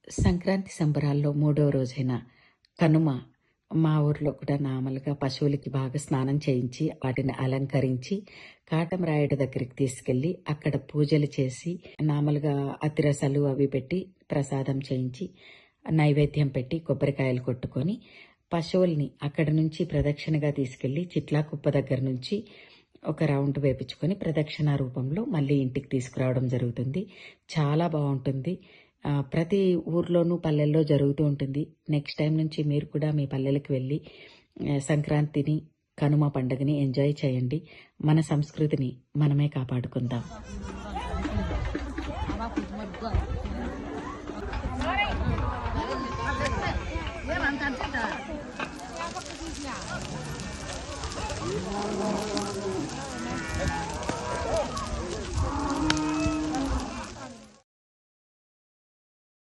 సంక్రాంతి సంబరాల్లో మూడో రోజైన కనుమ మా ఊర్లో కూడా నార్మల్‌గా పశువులకి బాగా స్నానం చేయించి, వాటిని అలంకరించి, కాటమరాయుడు దగ్గరికి తీసుకెళ్ళి, అక్కడ పూజలు చేసి, నార్మల్‌గా అతిరసాలు అవి పెట్టి, ప్రసాదం చేయించి, నైవేద్యం పెట్టి, కొబ్బరికాయలు కొట్టుకొని, పశువుల్ని అక్కడి నుంచి ప్రదక్షిణగా తీసుకెళ్ళి, చిట్లాకుప్ప దగ్గర నుంచి ఒక రౌండ్ వేపించుకొని, ప్రదక్షిణ రూపంలో మళ్ళీ ఇంటికి తీసుకురావడం జరుగుతుంది. చాలా బావుంటుంది. ప్రతి ఊర్లోనూ, పల్లెల్లో జరుగుతూ ఉంటుంది. నెక్స్ట్ టైం నుంచి మీరు కూడా మీ పల్లెలకు వెళ్ళి సంక్రాంతిని, కనుమ పండుగని ఎంజాయ్ చేయండి. మన సంస్కృతిని మనమే కాపాడుకుందాం.